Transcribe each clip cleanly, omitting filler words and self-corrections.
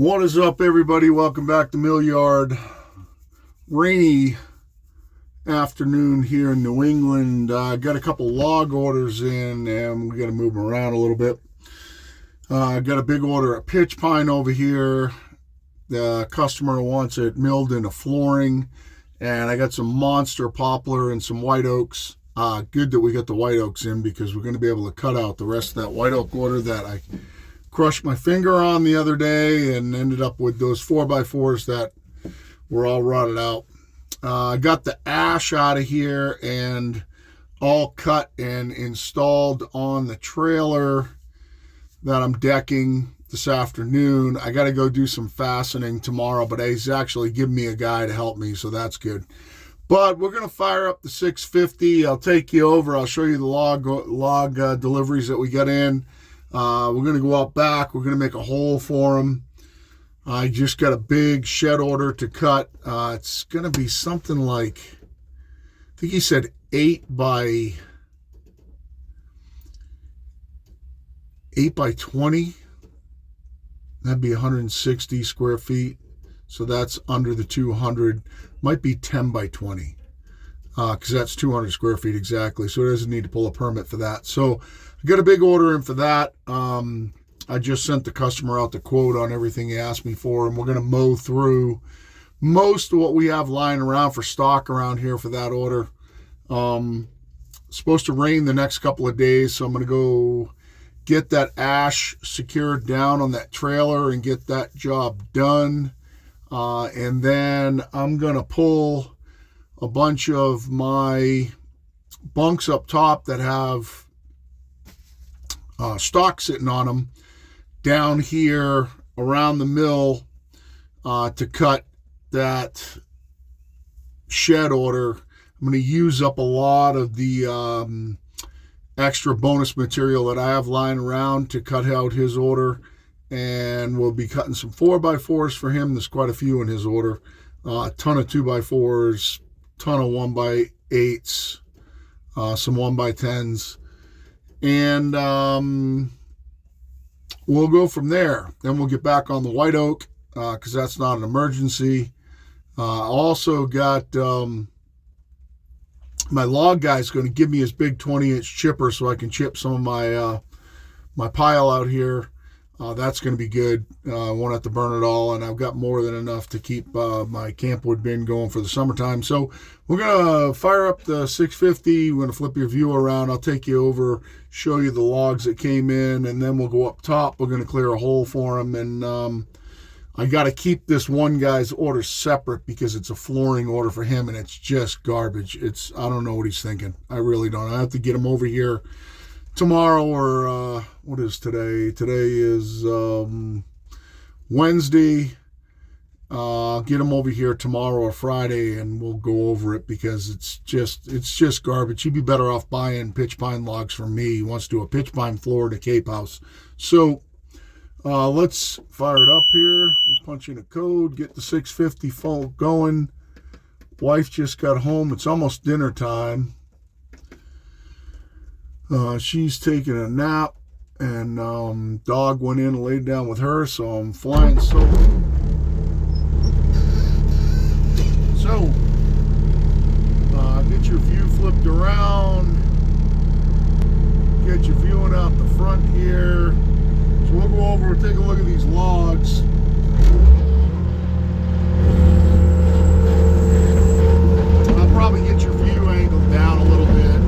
What is up, everybody? Welcome back to Mill Yard. Rainy afternoon here in New England. Got a couple log orders in, and we got to move them around a little bit. Got a big order of pitch pine over here. The customer wants it milled into flooring, and I got some monster poplar and some white oaks. Good that we got the white oaks in, because we're going to be able to cut out the rest of that white oak order that I crushed my finger on the other day and ended up with those 4x4s that were all rotted out. I got the ash out of here and all cut and installed on the trailer that I'm decking this afternoon. I got to go do some fastening tomorrow, but he's actually giving me a guy to help me, so that's good. But we're going to fire up the 650. I'll take you over. I'll show you the log deliveries that we got in. We're going to go out back. We're going to make a hole for them. I just got a big shed order to cut. It's going to be something like, I think he said 8 by 20. That'd be 160 square feet. So that's under the 200. Might be 10 by 20. Because that's 200 square feet exactly. So it doesn't need to pull a permit for that. So I got a big order in for that. I just sent the customer out the quote on everything he asked me for, and we're going to mow through most of what we have lying around for stock around here for that order. Supposed to rain the next couple of days, so I'm going to go get that ash secured down on that trailer and get that job done. And then I'm going to pull a bunch of my bunks up top that have stock sitting on them down here around the mill to cut that shed order. I'm going to use up a lot of the extra bonus material that I have lying around to cut out his order, and we'll be cutting some 4x4s for him. There's quite a few in his order. A ton of 2x4s, ton of 1x8s, some 1x10s. And we'll go from there. Then we'll get back on the white oak because that's not an emergency. Also got my log guy's going to give me his big 20-inch chipper so I can chip some of my my pile out here. That's going to be good. I won't have to burn it all, and I've got more than enough to keep my campwood bin going for the summertime. So we're going to fire up the 650. We're going to flip your view around. I'll take you over, show you the logs that came in, and then we'll go up top. We're going to clear a hole for them, and I got to keep this one guy's order separate because it's a flooring order for him, and it's just garbage. I don't know what he's thinking. I really don't. I have to get him over here tomorrow, or what is today? Today is Wednesday. Get him over here tomorrow or Friday, and we'll go over it because it's just garbage. He'd be better off buying pitch pine logs from me. He wants to do a pitch pine floor in a Cape house. So let's fire it up here. We'll punch in a code, get the 650 full going. Wife just got home. It's almost dinner time. She's taking a nap, and dog went in and laid down with her, so I'm flying solo. So, get your view flipped around, get your viewing out the front here. So we'll go over and take a look at these logs. I'll probably get your view angle down a little bit.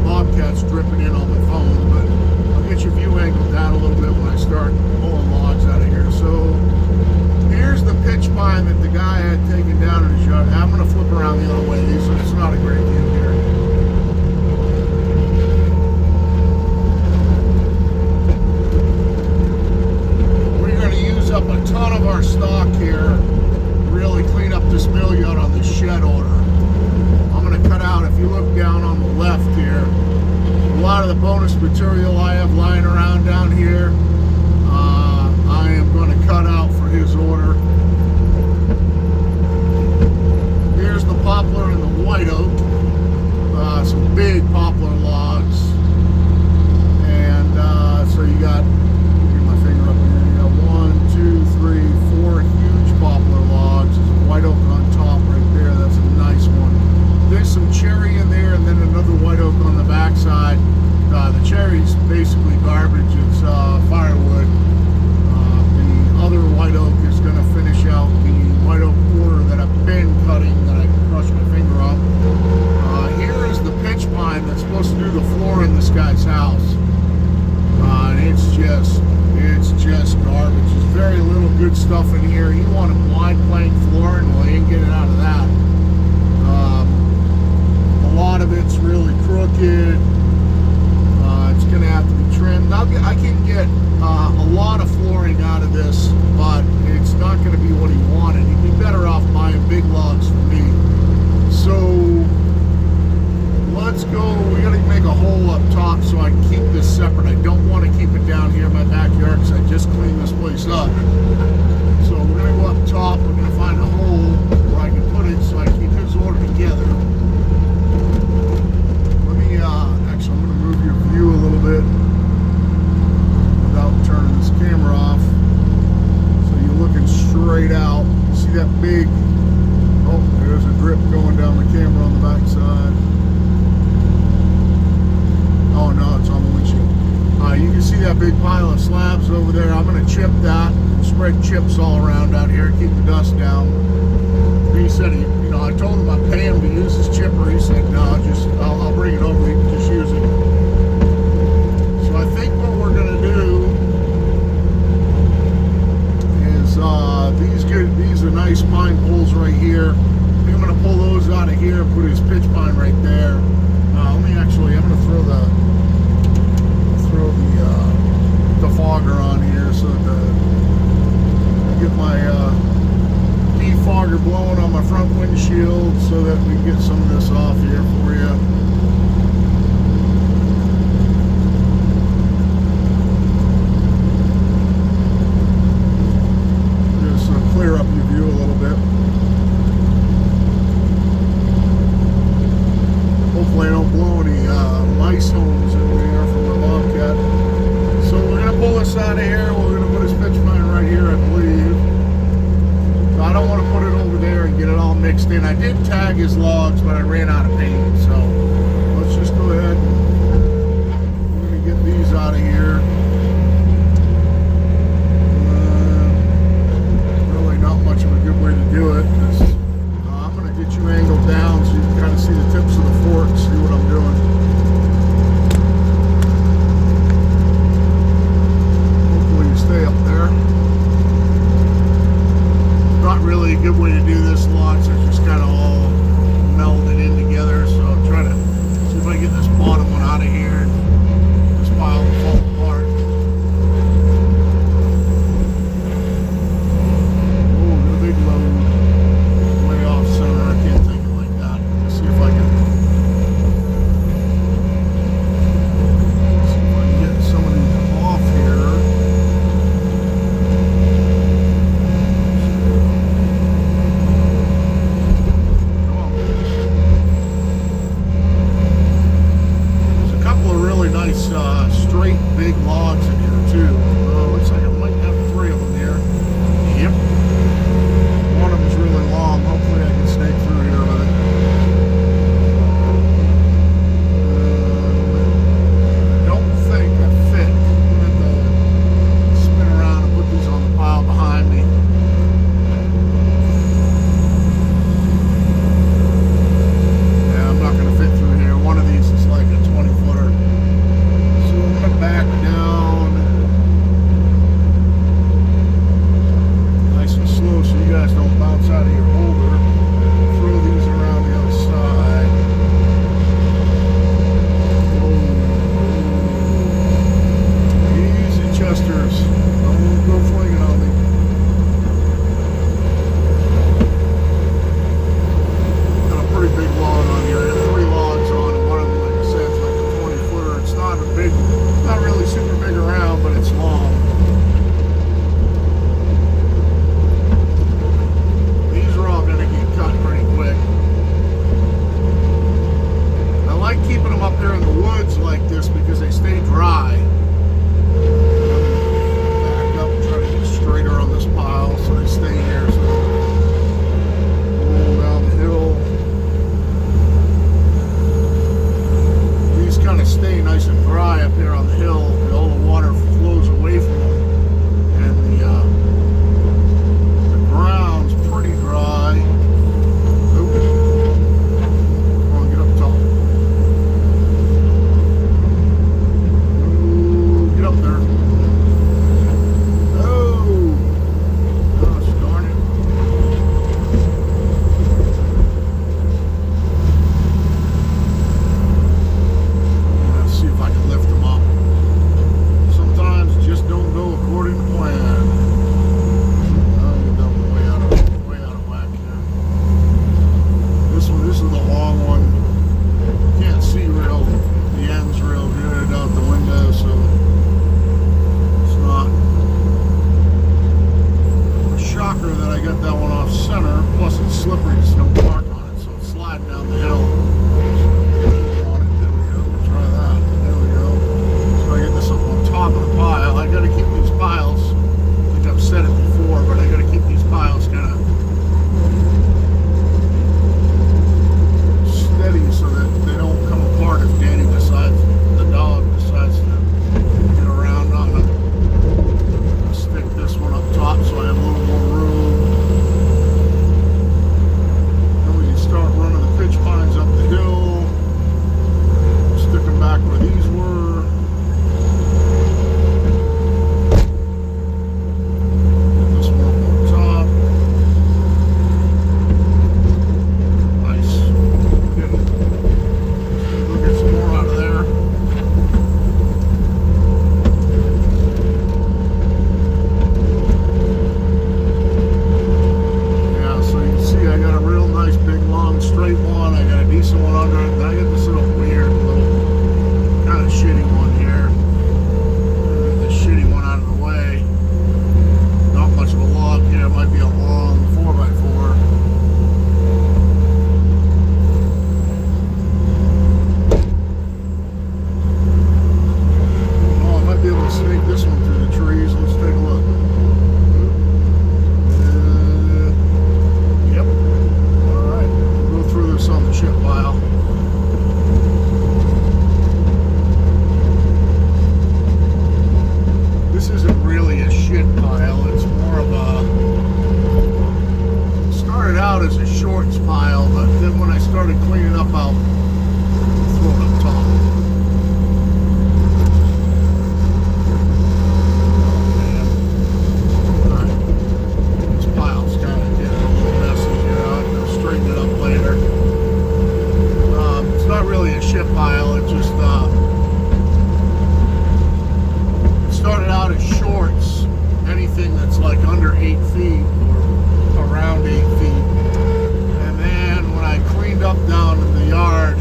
Bobcat's dripping in on my phone, but I'll get your view angle down a little bit when I start pulling logs out of here. So here's the pitch pine that the guy had taken down in his yard. I'm going to flip around the other way. It's not a great view here. We're going to use up a ton of our stock here, really clean up this mill yard on this shed order. I'm going to cut out, if you look down on the left here, a lot of the bonus material I have lying around down here, I am going to cut out for his order. Here's the poplar and the white lot of flooring out of this, but it's not going to be what he wanted. He'd be better off buying big logs from me. So let's go. We got to make a hole up top so I can keep this separate. I don't want to keep it down here in my backyard because I just cleaned this place up. So we're going to go up top. We're going to find a hole where I can put it so I keep his order together. Let me, actually, I'm going to move your view a little bit without turning this camera off. So you're looking straight out. See that big, oh, there's a drip going down the camera on the back side. Oh no, it's on the windshield. You can see that big pile of slabs over there. I'm going to chip that, spread chips all around out here, keep the dust down. He said, I told him I'd pay him to use his chipper. He said, no, I'll bring it over. You can just use it. So I think what we're going to do is these are nice pine poles right here. I think I'm going to pull those out of here and put his pitch pine right there. I'm going to throw the defogger on here so that I get my defogger blowing on my front windshield so that we can get some of this off here for you. Just clear up your view a little bit. Hopefully I don't blow any mice homes in there from the bobcat. So we're going to pull this out of here. We're going to put his pitch pine right here, I believe. So I don't want to put it over there and get it all mixed in. I did tag his logs, but I ran out of paint. So let's just go ahead and we're going to get these out of here. Really not much of a good way to do it. I'm going to get you angled down so you can kind of see the tips of the forks, see what I'm doing. Hopefully you stay up there. Not really a good way to do this. Lots are just kind of all melded in together, so I'll try to see if I get this bottom one out of here and this pile will fall apart. Oh, got a big load way off center. I can't take it like that. Let's see if I can get some of these off here. this pile, but then when I started cleaning up, I'll throw it up top. Ship pile. It just started out as shorts, anything that's like under 8 feet or around 8 feet, and then when I cleaned up down in the yard,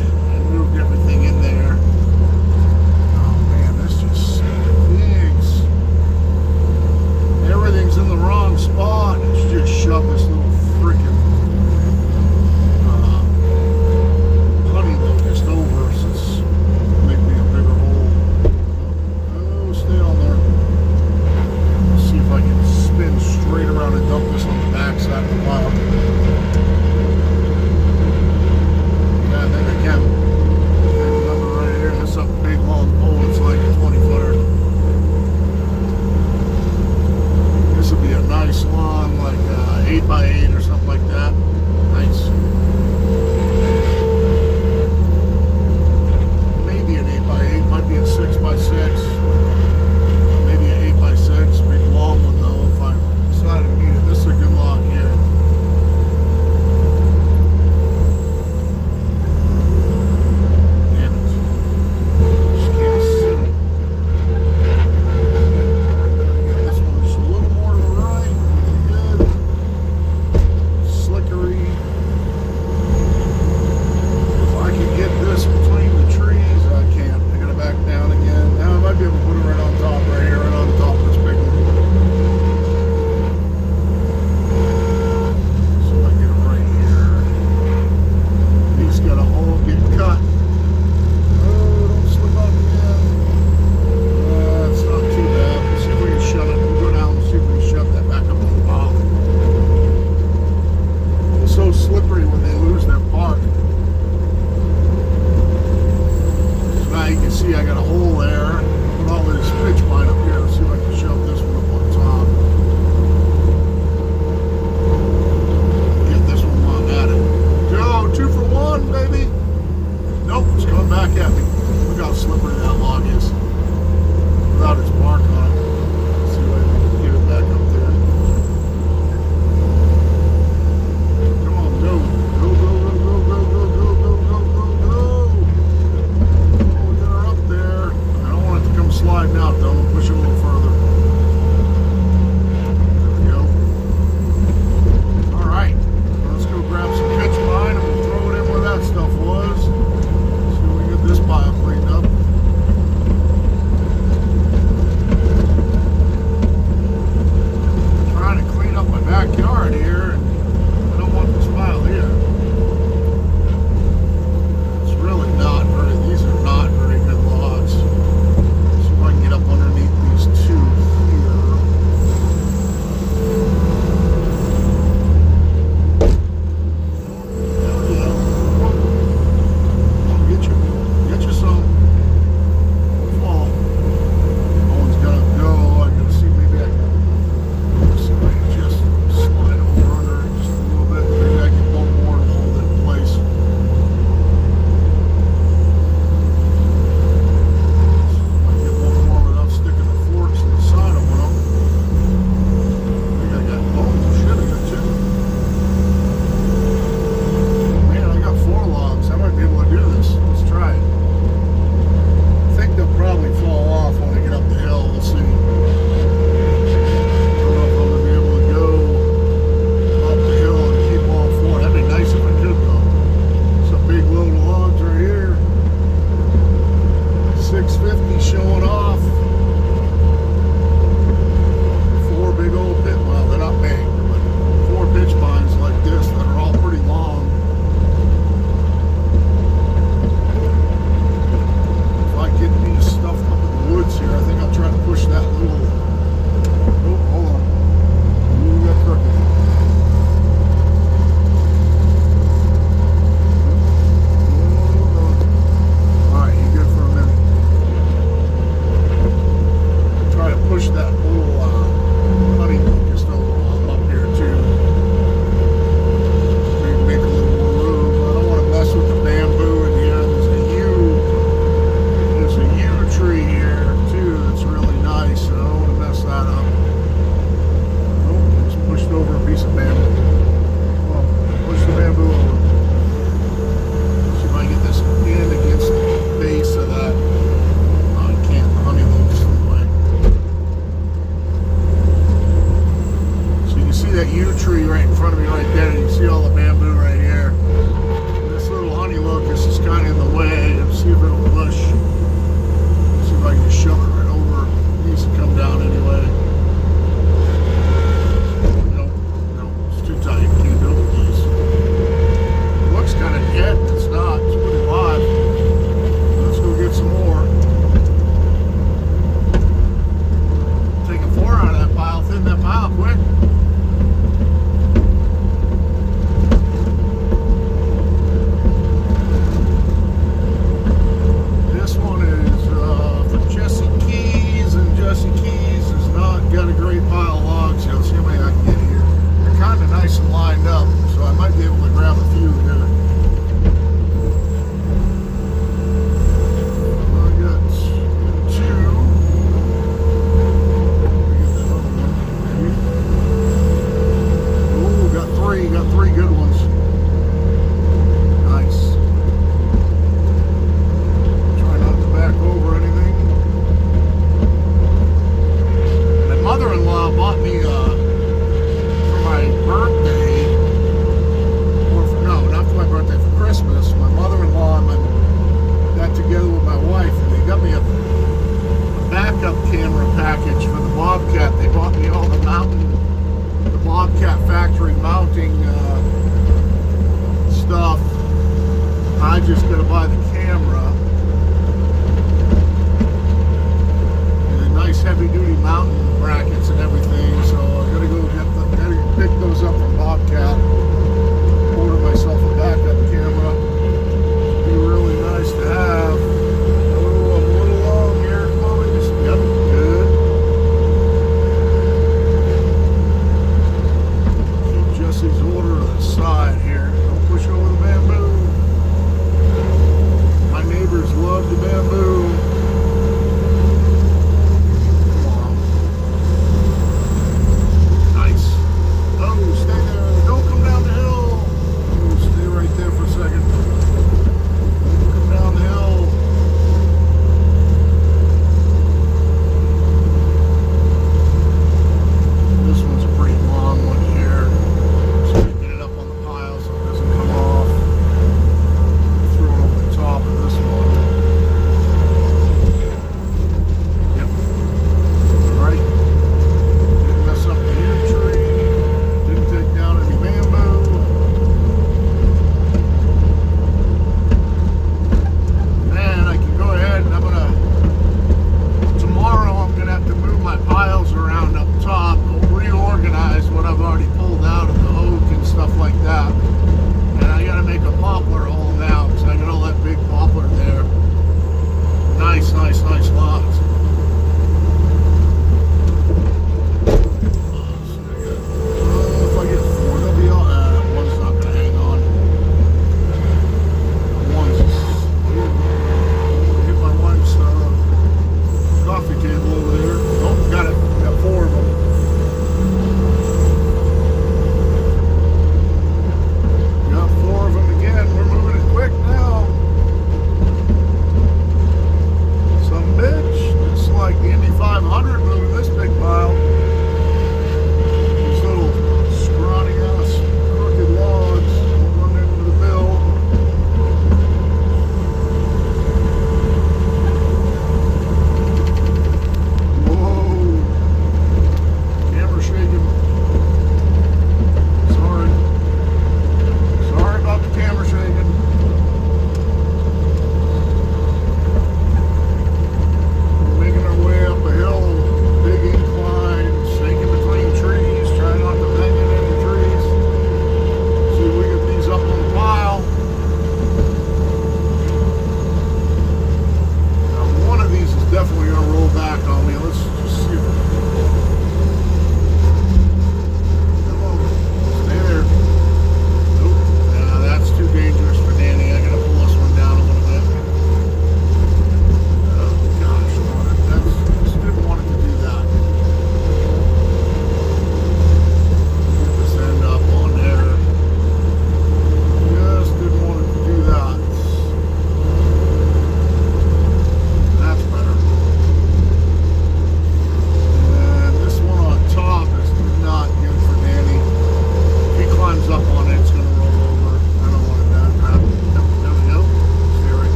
yew tree right in front of me right there. You can see all the bamboo right here. This little honey locust is kind of in the way. Let's see if it'll push. See if I can just shove it right over. It needs to come down anyway. Nope, it's too tight. Can't do it with these. It looks kind of dead, but it's not. It's pretty live. Let's go get some more. Take a 4 out of that pile. Thin that pile quick. Got a great pile of logs here. Let's see how many I can get here. They're kind of nice and lined up, so I might be able to grab a few here. I got 2. Get that other one, maybe. Oh, got 3. Got 3 good ones. Nice. Try not to back over anything. Mother-in-law bought me for my birthday, or no, not for my birthday, for Christmas. My mother-in-law and I got together with my wife, and they got me a backup camera package for the Bobcat. They bought me all the Bobcat factory mounting stuff. I just got to buy the camera. Nice heavy-duty mountain brackets and everything, so I gotta go gotta pick those up from Bobcat. Order myself a backup camera. It'd be really nice to have. Oh, I'm a little long here. Come on, just yep, good. Keep Jesse's order to the side here. Don't push over the bamboo. My neighbors love the bamboo.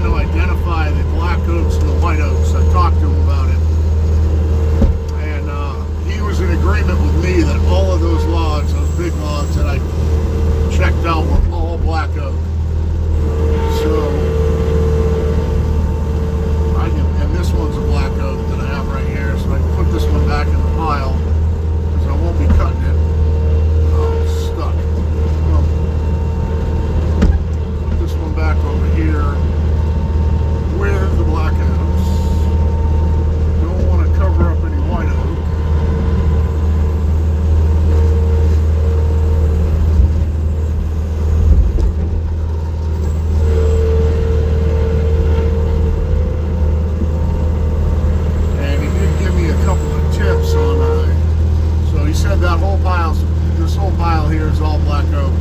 trying to identify the black oaks and the white oaks. I talked to him about it, and he was in agreement with me that all of those logs, those big logs that I checked out, were all black oak. So I can, and this one's a black oak that I have right here, so I can put this one back in the pile because I won't be cutting it. Oh, it's stuck. Well, put this one back over here with the black oaks. Don't want to cover up any white oak. That whole pile, this whole pile here is all black oak.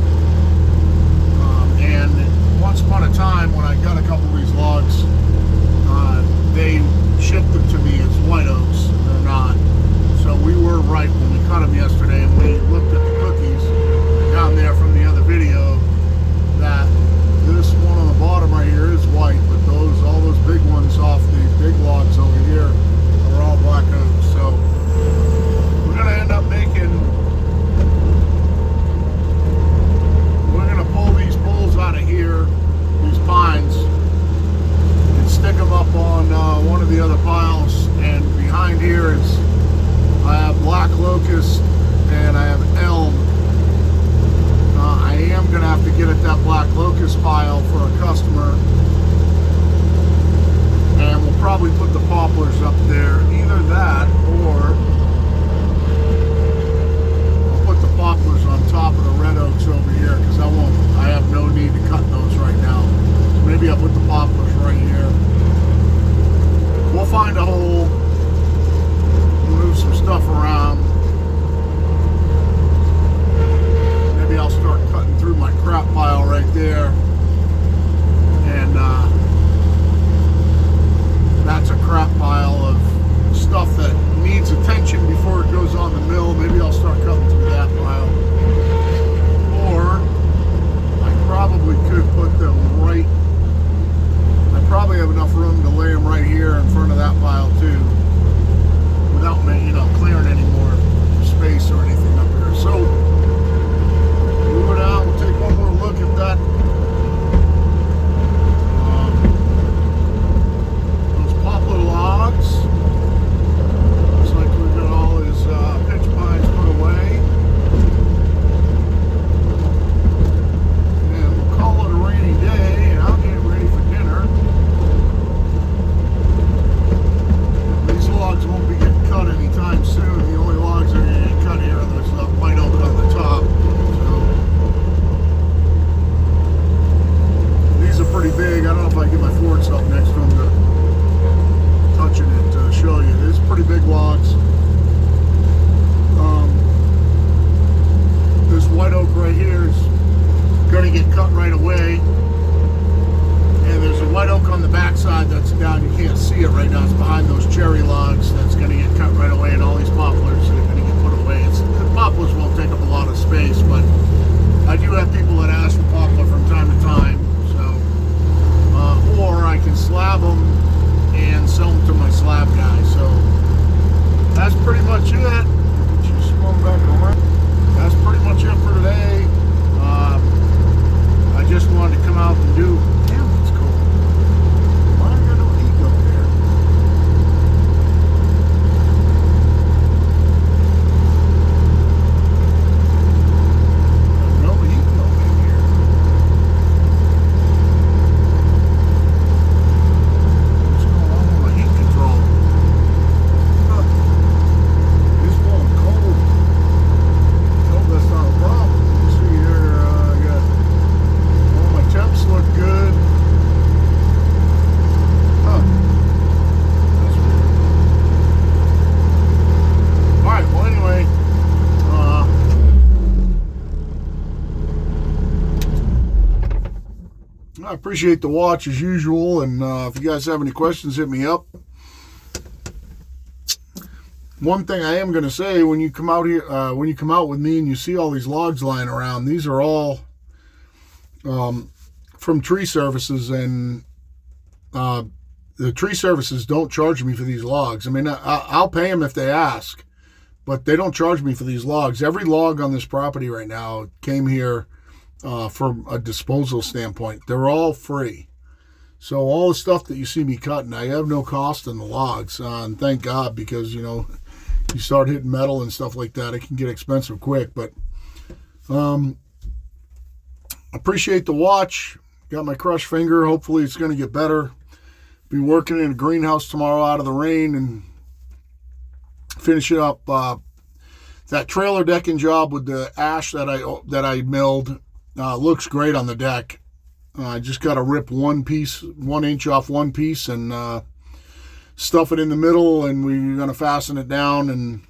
And once upon a time, when I got a couple of these logs, they shipped them to me as white oaks. They're not. So we were right when we cut them yesterday, and we looked at the cookies down there from the other video that this one on the bottom right here is white, but all those big ones off the big logs over here are all black oak. So we're going to end up we're going to pull these poles out of here, these pines, and stick them up on one of the other piles. And behind here is, I have black locust and I have elm. I am going to have to get at that black locust pile for a customer, and we'll probably put the poplars up there, either that or poplars on top of the red oaks over here, because I have no need to cut those right now. So maybe I'll put the poplars right here. We'll find a hole, move some stuff around. Maybe I'll start cutting through my crap pile right there, and that's a crap pile of stuff that needs attention before it goes on the mill. Maybe I'll start cutting through that pile. Or I probably could put them right, I probably have enough room to lay them right here in front of that pile too, without me, clearing any more space or anything up here. So moving on, we'll take one more look at that. Those poplar logs. Pitch pines put away, and we'll call it a rainy day, and I'll get ready for dinner. These logs won't be getting cut anytime soon. The only logs that are going to get cut here are those white oak on the top. So these are pretty big. I don't know if I can get my forks up next to them to touching it to show you. These are pretty big logs. This white oak right here is going to get cut right away, and there's a white oak on the backside that's down. You can't see it right now. It's behind those cherry logs. That's going to get cut right away, and all these poplars are going to get put away. The poplars won't take up a lot of space, but I do have people that ask for poplar from time to time. So, or I can slab them and sell them to my slab guy. So that's pretty much it. Just swung back around. That's pretty much it for today. I just wanted to come out and do. Damn, it's cold. Why I got no heat going there? There's no heat going in here. What's going on with my heat control? It's blowing cold. That's not a problem. You see here, I got all my temps look good. Huh. That's weird. Alright, well anyway, I appreciate the watch as usual, and if you guys have any questions, hit me up. One thing I am going to say, when you come out here, when you come out with me and you see all these logs lying around, these are all from tree services, and the tree services don't charge me for these logs. I mean, I'll pay them if they ask, but they don't charge me for these logs. Every log on this property right now came here from a disposal standpoint. They're all free. So all the stuff that you see me cutting, I have no cost in the logs. And thank God, because, you know, you start hitting metal and stuff like that, it can get expensive quick. But appreciate the watch. Got my crushed finger. Hopefully it's going to get better. Be working in a greenhouse tomorrow out of the rain and finishing up that trailer decking job with the ash that I milled. Looks great on the deck. I just got to rip 1 inch off one piece and stuff it in the middle, and we're going to fasten it down and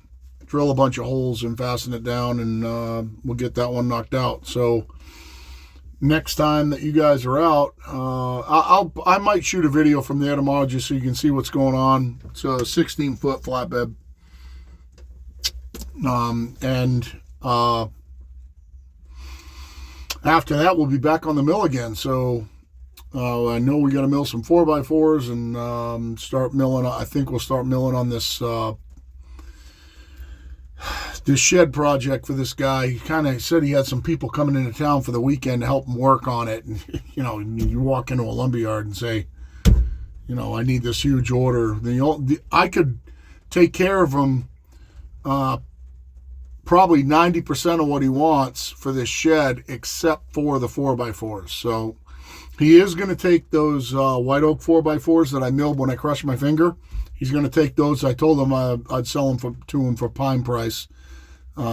drill a bunch of holes and fasten it down, and we'll get that one knocked out. So next time that you guys are out, I might shoot a video from there tomorrow just so you can see what's going on. It's a 16-foot flatbed. After that, we'll be back on the mill again. So I know we got to mill some 4x4s and start milling. I think we'll start milling on this this shed project for this guy. He kind of said he had some people coming into town for the weekend to help him work on it. And, you know, you walk into a lumberyard and say, you know, I need this huge order. I could take care of him probably 90% of what he wants for this shed, except for the 4x4s. So he is going to take those white oak 4x4s that I milled when I crushed my finger. He's going to take those. I told him I'd sell them to him for pine price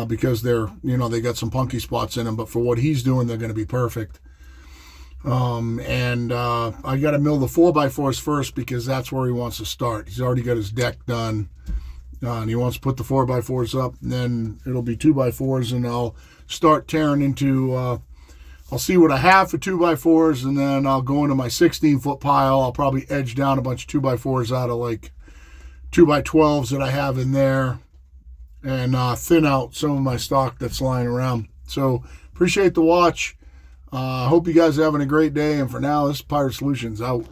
because they're, you know, they got some punky spots in them. But for what he's doing, they're going to be perfect. I got to mill the 4x4s first because that's where he wants to start. He's already got his deck done. And he wants to put the 4x4s up, and then it'll be 2x4s, and I'll start tearing into, I'll see what I have for 2x4s, and then I'll go into my 16-foot pile. I'll probably edge down a bunch of 2x4s out of like 2x12s that I have in there, and thin out some of my stock that's lying around. So appreciate the watch. Hope you guys are having a great day, and for now, this is Pirate Solutions out.